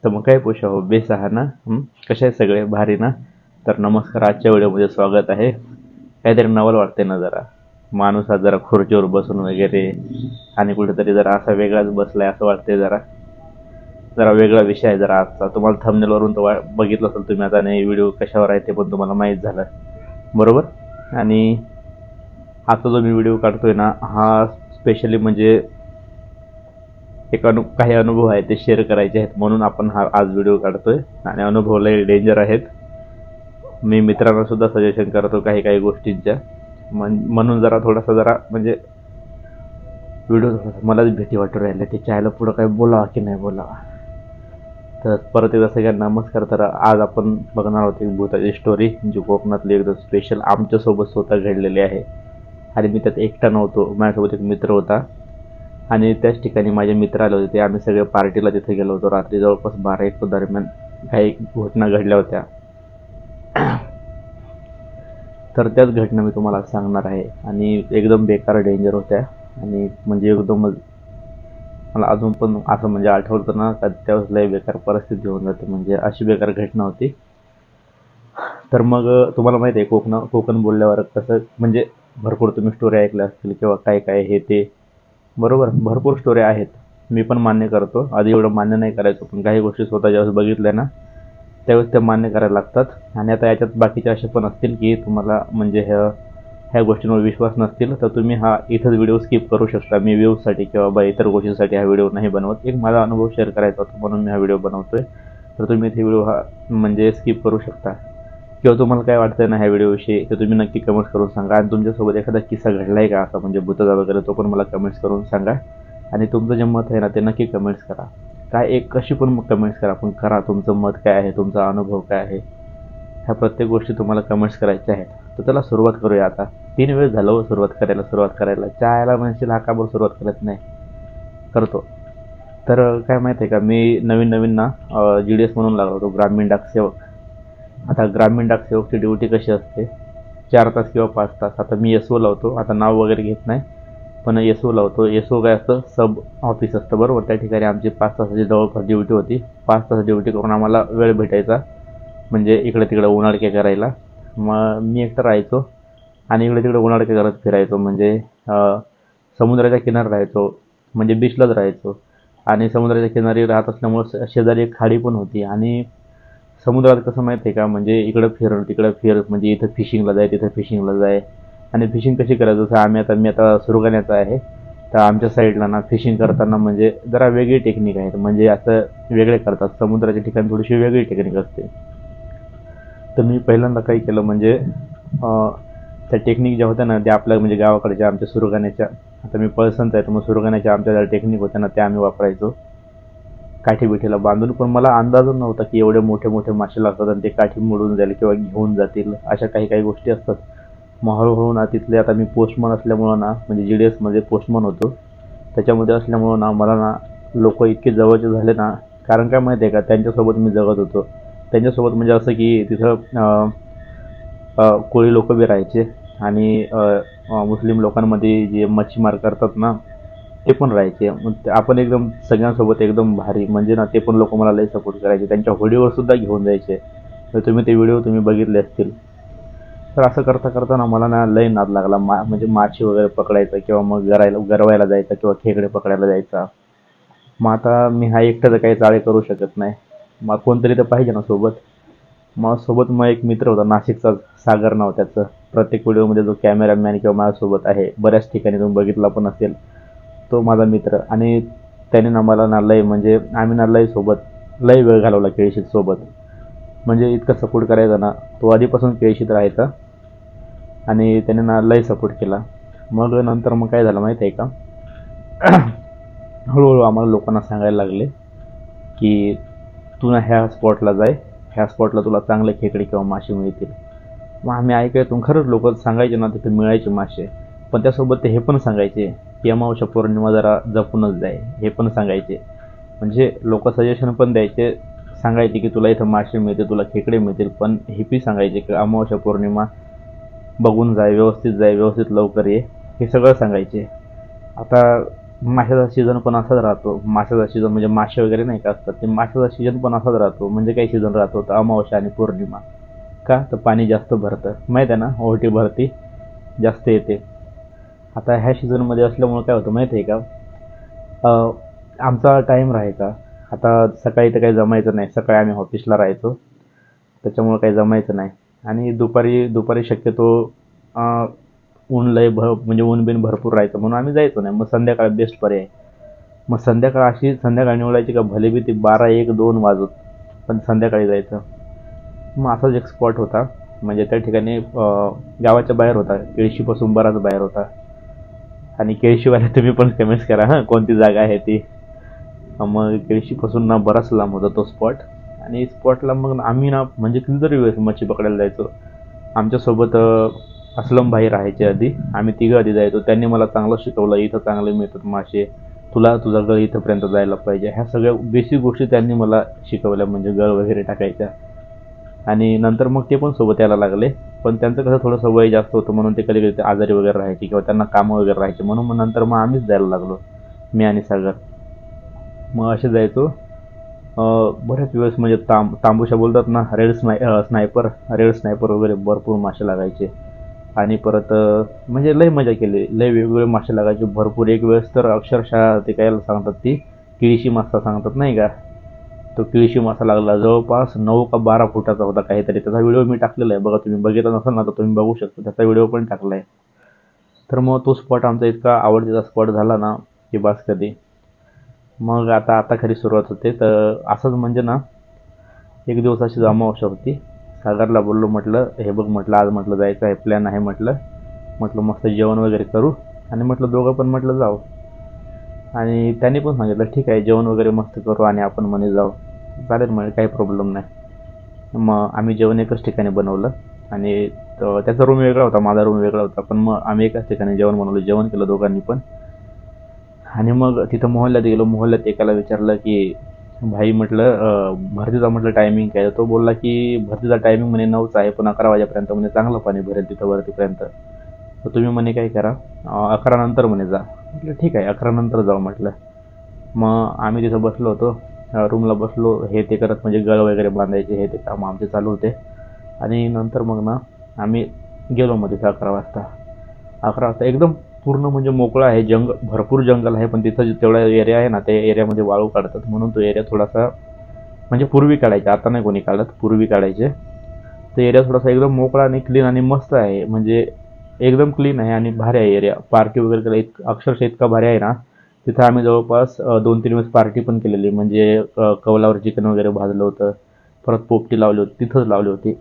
तर मग काय पोषा हो बेस आहा ना. कसे आहे सगळे भारी ना. तर नमस्कार, आजच्या व्हिडिओमध्ये स्वागत आहे. काहीतरी नवल वाटते ना जरा. माणूस आज जरा खुर्चीवर बसून वगैरे आणि कुठेतरी जरा असा वेगळाच बसलाय असं वाटते. जरा जरा वेगळा विषय आहे जरा आजचा. तुम्हाला थंबनेलवरून तर बघितलं असेल तुम्ही आता. नाही व्हिडिओ कशावर आहे ते पण तुम्हाला माहीत झालं बरोबर. आणि आता जो मी व्हिडिओ काढतोय ना हा स्पेशली म्हणजे एक काही अनुभव आहे ते शेअर करायचे आहेत म्हणून आपण हा आज व्हिडिओ काढतोय. आणि अनुभव लय डेंजर आहेत. मी मित्रांना सुद्धा सजेशन करतो काही काही गोष्टींच्या. म्हणून जरा थोडासा जरा म्हणजे व्हिडिओ थोडासा मलाच भीती वाटू राहिली की चायला पुढं काय बोलावा की नाही बोलावा. तर परत एकदा सगळ्यांना नमस्कार. तर आज आपण बघणार आहोत एक भूताची स्टोरी जी कोकणातली एकदम स्पेशल आमच्यासोबत स्वतः घडलेली आहे. आणि मी त्यात एकटा नव्हतो, माझ्यासोबत एक मित्र होता. आणि त्याच ठिकाणी माझे मित्र आले होते. आम्ही सगळे पार्टीला तिथे गेलो होतो. रात्री जवळपास 12-1 दरम्यान काही घटना घडल्या होत्या. तर त्याच घटना मी तुम्हाला सांगणार आहे. आणि एकदम बेकार डेंजर होत्या. आणि म्हणजे एकदम मला अजून पण असं म्हणजे आठवतं ना का त्यावेळेस लय बेकार परिस्थिती होऊन जाते. म्हणजे अशी बेकार घटना होती. तर मग तुम्हाला माहिती आहे कोकण बोलल्यावर कसं म्हणजे भरपूर तुम्ही स्टोरी ऐकल्या असतील किंवा काय काय हे ते बरोबर. भरपूर स्टोऱ्या आहेत. मी पण मान्य करतो. आधी एवढं मान्य नाही करायचो पण काही गोष्टी स्वतः ज्यावेळेस बघितल्या ना त्यावेळेस त्या मान्य करायला लागतात. आणि आता याच्यात बाकीचे असे पण असतील की तुम्हाला म्हणजे ह्या गोष्टींवर विश्वास नसतील तर तुम्ही हा इथंच व्हिडिओ स्किप करू शकता. मी व्ह्यूजसाठी किंवा इतर गोष्टींसाठी हा व्हिडिओ नाही बनवत. एक माझा अनुभव शेअर करायचा होता म्हणून मी हा व्हिडिओ बनवतोय. तर तुम्ही इथे व्हिडिओ हा म्हणजे स्किप करू शकता. किंवा तुम्हाला काय वाटतं ना ह्या व्हिडिओविषयी तर तुम्ही नक्की कमेंट्स करून सांगा. आणि तुमच्यासोबत एखादा किस्सा घडला आहे का असा म्हणजे भूताचा वगैरे तो पण मला कमेंट्स करून सांगा. आणि तुमचं जे मत आहे ना ते नक्की कमेंट्स करा. काय एक कशी पण कमेंट्स करा पण करा. तुमचं मत काय आहे, तुमचा अनुभव काय आहे, ह्या प्रत्येक गोष्टी तुम्हाला कमेंट्स करायच्या आहेत. तर त्याला सुरुवात करूया. आता 3 वेळ झालं सुरुवात करायला चायला म्हणशील हा का बरं सुरुवात करत नाही. करतो. तर काय माहिती आहे का मी नवीन ना GDS म्हणून लागलो होतो, ग्रामीण डाक सेवक. आता ग्रामीण डाक सेवकची ड्युटी कशी असते 4 तास किंवा 5 तास. आता मी SO लावतो. आता नाव वगैरे घेत नाही पण SO लावतो. SO काय असतं सब ऑफिस असतं बरोबर. त्या ठिकाणी आमची 5 तासाची जवळपास ड्युटी होती. 5 तास ड्युटी करून आम्हाला वेळ भेटायचा म्हणजे इकडे तिकडे उन्हाळके करायला. मग मी एकटा राहायचो आणि इकडे तिकडे उन्हाळके करत फिरायचो. म्हणजे समुद्राच्या किनारी राहायचो म्हणजे बीचलाच राहायचो. आणि समुद्राच्या किनारी राहत असल्यामुळं शेजारी एक खाडी पण होती. आणि समुद्रात कसं माहिती आहे का म्हणजे इकडं फिर तिकडं फिर म्हणजे इथं फिशिंगला जाय तिथं फिशिंगला जाय. आणि फिशिंग कशी करायचं जसं मी आता सुरगाण्याचा आहे. तर आमच्या साईडला ना फिशिंग करताना म्हणजे जरा वेगळी टेक्निक आहे. म्हणजे असं वेगळे करतात. समुद्राच्या ठिकाणी थोडीशी वेगळी टेक्निक असते. तर मी पहिल्यांदा काय केलं म्हणजे त्या टेक्निक ज्या होत्या ना त्या आपल्या म्हणजे गावाकडच्या आमच्या सुरगाण्याच्या. आता मी पळसणचा आहे तर मग सुरगाण्याच्या आमच्या ज्या टेक्निक होत्या ना त्या आम्ही वापरायचो काठी बिठीला बांधून. पण मला अंदाजच नव्हता की एवढे मोठे मोठे मासे लागतात आणि ते काठी मोडून जाईल किंवा घेऊन जातील. अशा काही गोष्टी असतात. मग हळूहळू ना तिथले आता मी पोस्टमन असल्यामुळं ना म्हणजे GDSमध्ये पोस्टमन होतो. त्याच्यामध्ये असल्यामुळं ना मला ना लोक इतके जवळचे झाले ना. कारण काय माहिती आहे का त्यांच्यासोबत मी जगत होतो. त्यांच्यासोबत म्हणजे असं की तिथं कोळी लोक बी राहायचे आणि मुस्लिम लोकांमध्ये जे मच्छीमार करतात ना ते पण राहायचे. मग आपण एकदम सगळ्यांसोबत एकदम भारी म्हणजे ना ते पण लोक मला लई सपोर्ट करायचे. त्यांच्या होडीवर सुद्धा घेऊन जायचे. तर तुम्ही ते व्हिडिओ तुम्ही बघितले असतील. तर असं करता करता ना मला ना लई नाद लागला म्हणजे मासे वगैरे पकडायचा किंवा मग गरवायला जायचा किंवा खेकडे पकडायला जायचा. मग आता मी हा एकटाच काही चाळे करू शकत नाही. मग कोणतरी तर पाहिजे ना सोबत. मग सोबत मग एक मित्र होता नाशिकचा, सागर नाव त्याचं. प्रत्येक व्हिडिओमध्ये जो कॅमेरामॅन किंवा माझ्यासोबत आहे बऱ्याच ठिकाणी तुम्ही बघितला पण असेल तो माझा मित्र. आणि त्याने ना मला ना लई म्हणजे आम्ही ना लई सोबत लई वेळ घालवला केळशीत सोबत. म्हणजे इतका सपोर्ट करायचा ना. तो आधीपासून केळशीत राहायचा आणि त्याने ना लई सपोर्ट केला. मग नंतर मग काय झालं माहिती आहे का हळूहळू आम्हाला लोकांना सांगायला लागले की तू ना ह्या स्पॉटला जाय, ह्या स्पॉटला तुला चांगले खेकडे किंवा मासे मिळतील. मग आम्ही ऐकायचो खरंच लोक सांगायचे ना तिथे मिळायचे मासे. पण त्यासोबत ते हे पण सांगायचे की अमावस्या पौर्णिमा जरा जपूनच जाय हे पण सांगायचे. म्हणजे लोक सजेशन पण द्यायचे, सांगायचे की तुला इथं मासे मिळतील तुला खेकडे मिळतील. पण हे बी सांगायचे की अमावस्या पौर्णिमा बघून जाय, व्यवस्थित जाय, व्यवस्थित लवकर ये, हे सगळं सांगायचे. आता माशाचा सीझन पण असाच राहतो. माशाचा सीझन म्हणजे मासे वगैरे नाही का असतात, ते माशाचा सीझन पण असाच राहतो. म्हणजे काही सीझन राहतो तर अमावस्या आणि पौर्णिमा. का तर पाणी जास्त भरतं, माहीत आहे ना, ओहोटी भरती जास्त येते. आता ह्या सीझनमध्ये असल्यामुळं काय होतं माहिती आहे का, आमचा टाईम राहायचा. आता सकाळी तर काही जमायचं नाही, सकाळी आम्ही ऑफिसला राहायचो, त्याच्यामुळं काही जमायचं नाही. आणि दुपारी दुपारी शक्यतो अं, ऊन लय म्हणजे ऊन बिन भरपूर राहायचं म्हणून आम्ही जायचो नाही. मग संध्याकाळ बेस्ट पर्याय. मग संध्याकाळ अशी संध्याकाळ निवडायची का भले बी ती 12, 1, 2 वाजत, पण संध्याकाळी जायचं. मग असाच एक स्पॉट होता, म्हणजे त्या ठिकाणी गावाच्या बाहेर होता, केळशीपासून बराच बाहेर होता. आणि केळशीवाल्या तुम्ही पण कमेंट्स करा हां कोणती जागा आहे ती. मग केळशीपासून ना बराच लांब होता तो स्पॉट. आणि स्पॉटला मग आम्ही ना म्हणजे कितीतरी वेळेस मच्छी पकडायला जायचो. आमच्यासोबत अस्लम भाई राहायचे आधी, आम्ही तिघं आधी जायचो. त्यांनी मला चांगलं शिकवलं, इथं चांगले मिळतात मासे, तुला तुझा गळ इथंपर्यंत जायला पाहिजे, ह्या सगळ्या बेसिक गोष्टी त्यांनी मला शिकवल्या, म्हणजे गळ वगैरे टाकायच्या. आणि नंतर मग ते पण सोबत यायला लागले. पण त्यांचं कसं थोडंसं वय जास्त होतं म्हणून ते कधी कधी आजारी वगैरे राहायचे किंवा त्यांना कामं वगैरे राहायचे, म्हणून मग नंतर मग आम्हीच जायला लागलो, मी आणि सागर. मग असे जायचो बऱ्याच वेळेस. म्हणजे तांबूशा बोलतात ना, रेड स्नायपर वगैरे भरपूर मासे लागायचे. आणि परत म्हणजे लय मजा केली, लय वेगवेगळे मासे लागायचे भरपूर. एक वेळेस तर अक्षरशः ते काय सांगतात, ती किळशी मासा सांगतात नाही का, तो किळशी मासा लागला. जवळपास 9 का 12 फुटाचा होता काहीतरी. त्याचा व्हिडिओ मी टाकलेला आहे बघा, तुम्ही बघितला नसाल ना तर तुम्ही बघू शकता, त्याचा व्हिडिओ पण टाकला आहे. तर मग तो स्पॉट आमचा इतका आवडतीचा स्पॉट झाला ना की बास कधी. मग आता आता खरी सुरुवात होते. तर असंच म्हणजे ना, एक दिवस अशीच अमावस्या होती. सागरला बोललो, म्हटलं हे बघ, म्हटलं आज म्हटलं जायचं आहे, प्लॅन आहे म्हटलं. म्हटलं मस्त जेवण वगैरे करू आणि म्हटलं दोघं पण म्हटलं जाऊ. आणि त्यांनी पण सांगितलं ठीक आहे, जेवण वगैरे मस्त करू आणि आपण म्हणे जाऊ. चालेल म्हणे, काही प्रॉब्लेम नाही. मग आम्ही जेवण एकच ठिकाणी बनवलं. आणि त्याचा रूम वेगळा होता, माझा रूम वेगळा होता, पण मग आम्ही एकाच ठिकाणी जेवण बनवलं, जेवण केलं दोघांनी पण. आणि मग तिथं मोहल्ल्यात गेलो. मोहल्ल्यात एकाला विचारलं की भाई म्हटलं भरतीचा म्हटलं टायमिंग काय. तो बोलला की भरतीचा टायमिंग म्हणे 9चा आहे, पण 11 वाजेपर्यंत म्हणे चांगलं पाणी भरेल तिथं वरतीपर्यंत. तर तुम्ही म्हणे काय करा, 11 नंतर म्हणे जा. म्हटलं ठीक आहे, 11 नंतर जाऊ म्हटलं. मग आम्ही तिथं बसलो होतो, रूमला बसलो, हे ते करत, म्हणजे गळ वगैरे बांधायचे हे ते काम आमचे चालू होते. आणि नंतर मग ना आम्ही गेलो मग तिथं 11 वाजता एकदम पूर्ण म्हणजे मोकळा आहे, भरपूर जंगल आहे. पण तिथं तेवढा एरिया आहे ना, त्या एरियामध्ये वाळू काढतात म्हणून तो एरिया थोडासा, म्हणजे पूर्वी काढायचे, आता नाही कोणी काढत, पूर्वी काढायचे. तो एरिया थोडासा एकदम मोकळा आणि क्लीन आणि मस्त आहे, म्हणजे एकदम क्लीन आहे आणि भारी आहे एरिया. पार्टी वगैरे करायला अक्षरशः इतका भारी आहे ना. तिथं आम्ही जवळपास 2-3 वेळेस पार्टी पण केलेली, म्हणजे कौलावर चिकन वगैरे भाजलं होतं, परत पोपटी लावली होती, तिथंच लावली होती.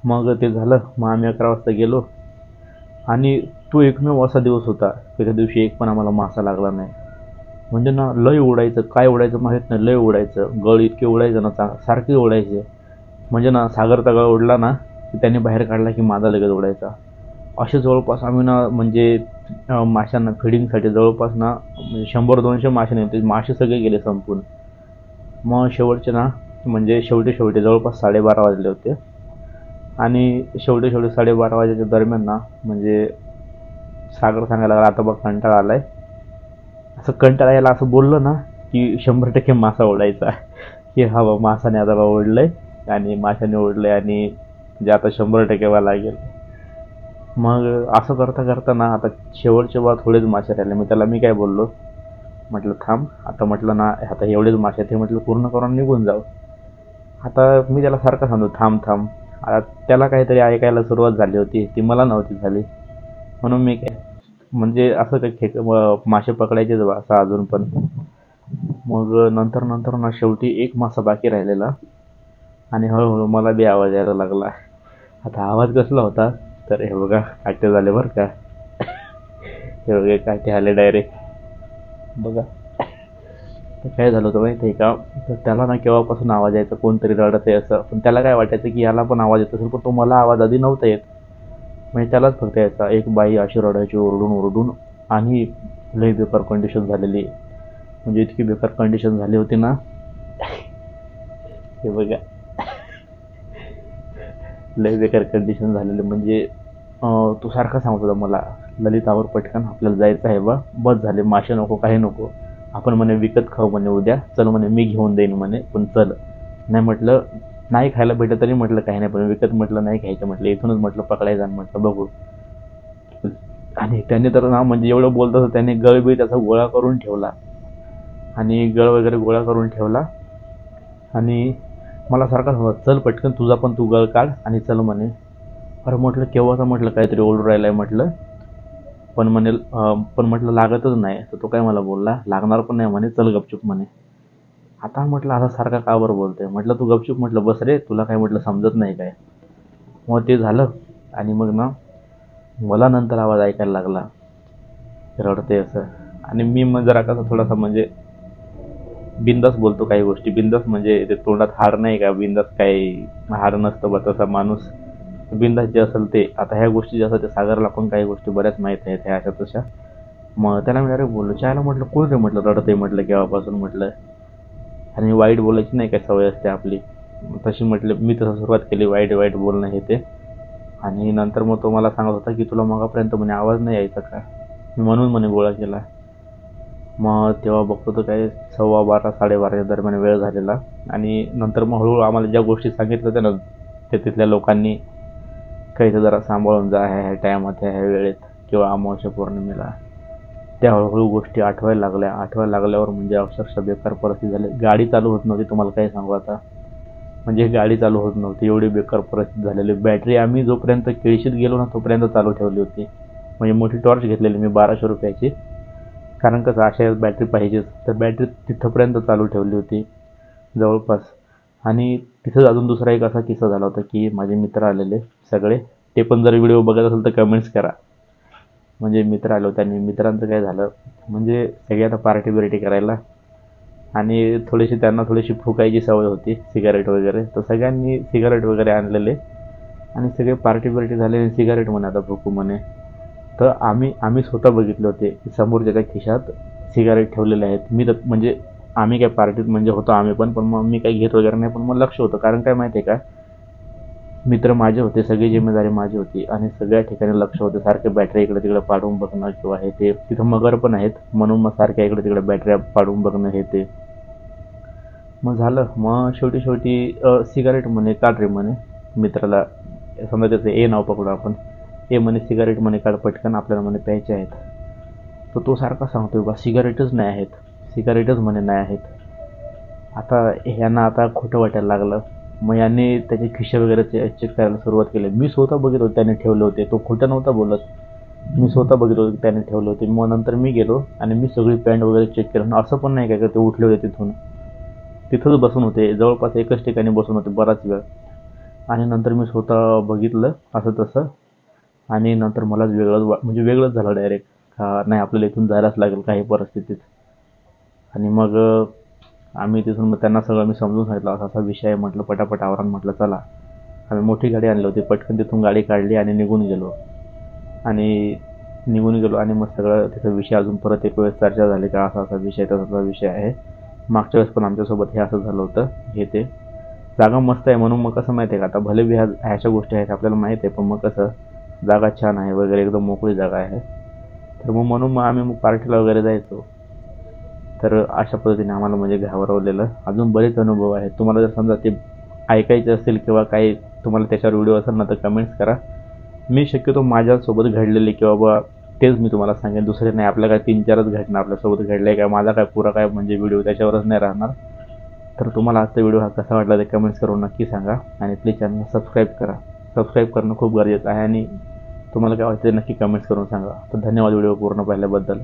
मग ते झालं, मग आम्ही 11 वाजता गेलो. आणि तो एकमेव असा दिवस होता, त्या दिवशी एक पण आम्हाला मासा लागला नाही. म्हणजे ना लय उडायचं, काय उडायचं माहीत नाही, लय उडायचं. गळ इतके उडायचं ना, सारखे उडायचे. म्हणजे ना सागरचा गळ उडला ना की त्यांनी बाहेर काढला की माझा लगेच उडायचा. असे जवळपास आम्ही ना, म्हणजे माशांना फिडिंगसाठी जवळपास ना, म्हणजे 100-200 मासे नाही, मासे सगळे गेले संपून. मग शेवटचे ना, म्हणजे शेवटी शेवटी जवळपास 12:30 वाजले होते. आणि शेवटी शेवटी 12:30 वाजेच्या दरम्यान ना, म्हणजे सागर सांगायला लागला आता बघ कंटाळा आलाय. असं कंटाळा यायला असं बोललं ना की 100% मासा ओढायचा, की हा बा मासाने आता बा ओढलंय आणि माशाने ओढलंय आणि म्हणजे आता 100% व्हायला लागेल. मग असं करता करता ना, आता शेवटचे बा थोडेच मासे राहिले. मग त्याला मी काय बोललो, म्हटलं थांब आता, म्हटलं ना आता एवढेच मासे आहेत, हे म्हटलं पूर्ण करून निघून जाऊ. आता मी त्याला सारखं सांगतो थांब थांब. आता त्याला काहीतरी ऐकायला सुरुवात झाली होती, ती मला नव्हती झाली. म्हणून मी काय, म्हणजे असं काही मासे पकडायचेच बा असं अजून पण. मग नंतर नंतर ना शेवटी एक मासा बाकी राहिलेला. आणि हळूहळू मला बी आवाज यायला लागला. आता आवाज कसला होता, तर हे बघा काटे झाले बरं का, हे बघा काटे आले डायरेक्ट बघा. तर काय झालं होतं माहिती आहे का, तर त्याला ना केव्हापासून आवाज यायचा कोणतरी रडत आहे असं, पण त्याला काय वाटायचं की याला पण आवाज येत असेल, पण तो मला आवाज आधी नव्हता येत, म्हणजे त्यालाच फक्त यायचा. एक बाई अशी रडायची ओरडून ओरडून. आणि लई बेकार कंडिशन झालेली, म्हणजे इतकी बेकार कंडिशन झाली होती ना, हे बघा लई बेकार कंडिशन झालेली. म्हणजे तो सारखा सांगत होता मला ललितावर पटकन आपल्याला जायचं आहे बा, बस झाले, मासे नको काही नको, आपण म्हणे विकत खाऊ म्हणे उद्या, चल म्हणे मी घेऊन देईन म्हणे, पण चल. नाही म्हटलं नाही खायला भेटत तरी म्हटलं काही नाही, पण विकत म्हटलं नाही घ्यायचं, म्हटलं इथूनच म्हटलं पकडायचं आणि म्हटलं बघू. आणि त्याने तर ना म्हणजे एवढं बोलत होतं, त्याने गळबी त्याचा गोळा करून ठेवला आणि गळ वगैरे गोळा करून ठेवला आणि मला सारखा सांगत, चल पटकन तुझा पण तू गळ काढ आणि चल म्हणे. अरे म्हटलं केव्हाचा म्हटलं काहीतरी ओरडू राहिलाय म्हटलं, पण म्हटलं लागतच नाही. तर तो काय मला बोलला, लागणार पण नाही म्हणे, चल गपचूप म्हणे. आता म्हटलं आता सारखा का बरं बोलतोय, म्हटलं तू गपचूप म्हटलं बस रे, तुला काय म्हटलं समजत नाही काय. मग ते झालं आणि मग ना मला नंतर आवाज ऐकायला लागला रडते असं. आणि मी मग जरा कसं थोडासा म्हणजे बिंदास बोलतो काही गोष्टी, बिंदास म्हणजे ते तोंडात हार नाही का, बिंदास काही हार नसतं बा तसा माणूस, बिंदास जे असेल ते. आता ह्या गोष्टी ज्या असतात त्या सागरला पण काही गोष्टी बऱ्याच माहीत आहेत ह्या अशा तशा. मग त्याला मी डायरेक्ट बोललो, चायला म्हटलं कोण रे म्हटलं रडते म्हटलं केव्हापासून म्हटलं. आणि वाईट बोलायची नाही काय सवय असते आपली, तशी म्हटलं मी तसं सुरुवात केली वाईट वाईट बोलणं हे ते. आणि नंतर मग तो मला सांगत होता की तुला मगापर्यंत म्हणे आवाज नाही यायचा का, मी म्हणून म्हणे गोळा केला. मग तेव्हा बघतो तर काय 12:15 12:30 दरम्यान वेळ झालेला. आणि नंतर मग हळूहळू आम्हाला ज्या गोष्टी सांगितल्या होत्या ना ते तिथल्या लोकांनी, काही तर जरा सांभाळून जा ह्या टायमात ह्या वेळेत किंवा अमावस्या पौर्णिमेला, त्या हळूहळू गोष्टी आठवायला लागल्यावर म्हणजे अक्षरशः बेकार परिस्थिती झाली. गाडी चालू होत नव्हती, तुम्हाला काय सांगू आता, म्हणजे गाडी चालू होत नव्हती, एवढी बेकार परिस्थिती झालेली. बॅटरी आम्ही जोपर्यंत केळशीत गेलो ना तोपर्यंत चालू ठेवली होती, म्हणजे मोठी टॉर्च घेतलेली मी 1200 रुपयाची, कारण कसं अशा बॅटरी पाहिजेच, तर बॅटरी तिथंपर्यंत चालू ठेवली होती जवळपास. आणि तिथंच अजून दुसरा एक असा किस्सा झाला होता की माझे मित्र आलेले सगळे, ते पण जर व्हिडिओ बघत असेल तर कमेंट्स करा. म्हणजे मित्र आले होते आणि मित्रांचं काय झालं, म्हणजे सगळ्यांना पार्टी बिर्टी करायला आणि त्यांना थोडीशी फुकायची सवय होती सिगारेट वगैरे, तर सगळ्यांनी सिगारेट वगैरे आणलेले आणि सगळे पार्टी बिर्टी झाले आणि सिगारेट म्हणे आता फुकू म्हणे. तर आम्ही स्वतः बघितले होते की समोरच्याच्या खिशात सिगारेट ठेवलेले आहेत. मी तर म्हणजे आम्ही काय पार्टीत म्हणजे होतो आम्ही पण मग मी काही घेत वगैरे नाही, पण मग लक्ष होतं, कारण काय माहिती आहे का, मित्र माझे होते, सगळी जिम्मेदारी माझी होती आणि सगळ्या ठिकाणी लक्ष होतं, सारखे बॅटरी इकडे तिकडे पाडून बघणं किंवा हे ते. तिथं मगर पण आहेत म्हणून मग सारख्या इकडे तिकडे बॅटऱ्या पाडून बघणं हे ते. मग झालं, मग शेवटी सिगारेट म्हणे काढ रे म्हणे मित्राला, समजा त्याचं ए नाव पकडू आपण, ए म्हणे सिगारेट म्हणे काढ पटकन आपल्याला म्हणे प्यायचे आहेत. तर तो सारखा सांगतोय बा सिगारेटच नाही आहेत, सिगारेटच म्हणे नाही आहेत. आता ह्यांना आता खोटं वाटायला लागलं, मग यांनी त्याचे खिशे वगैरे चेक करायला सुरुवात केली. मी स्वतः बघित होतो त्याने ठेवले होते, तो खोटं नव्हता बोलत, मी स्वतः बघित होतो त्याने ठेवले होते. मग नंतर मी गेलो आणि मी सगळी पॅन्ट वगैरे चेक केलं, असं पण नाही काय ते उठले होते तिथंच बसून होते, जवळपास एकच ठिकाणी बसून होते बराच वेळ. आणि नंतर मी स्वतः बघितलं असं तसं, आणि नंतर मलाच वेगळंच झालं डायरेक्ट, का नाही आपल्याला इथून जायलाच लागेल काही परिस्थितीत. आणि मग आम्ही तिथून मग त्यांना सगळं मी समजून सांगितलं, असा असा विषय आहे म्हटलं, पटापट आवरण म्हटलं चला. आम्ही मोठी गाडी आणली होती, पटकन तिथून गाडी काढली आणि निघून गेलो आणि मग सगळं तिथं विषय अजून परत एक वेळेस चर्चा झाली का असा असा विषय तसा विषय आहे. मागच्या वेळेस पण आमच्यासोबत हे असं झालं होतं हे ते. जागा मस्त आहे म्हणून मग कसं माहिती आहे का, आता भले बी ह्याच्या गोष्टी आहेत आपल्याला माहीत आहे, पण मग कसं जागा छान आहे वगैरे, एकदम मोकळी जागा आहे. तर मग म्हणून मग आम्ही पार्टीला वगैरे जायचो. तर अशा पद्धतीने आम्हाला म्हणजे घाबरवलेलं अजून बरेच अनुभव आहेत. तुम्हाला जर समजा ते ऐकायचे असेल किंवा काही तुम्हाला त्याच्यावर व्हिडिओ असेल ना तर कमेंट्स करा. मी शक्यतो माझ्यासोबत घडलेले किंवा बा तेच मी तुम्हाला सांगेन, दुसरे नाही. आपल्या काय 3-4च घटना आपल्यासोबत घडल्या, काय माझा काय पुरा काय म्हणजे व्हिडिओ त्याच्यावरच नाही राहणार. तर तुम्हाला आजचा व्हिडिओ हा कसा वाटला ते कमेंट्स करून नक्की सांगा आणि प्लीज चॅनल सबस्क्राईब करा. सबस्क्राईब करणं खूप गरजेचं आहे आणि तुम्हाला काय वाटतं ते नक्की कमेंट्स करून सांगा. तर धन्यवाद व्हिडिओ पूर्ण पाहिल्याबद्दल.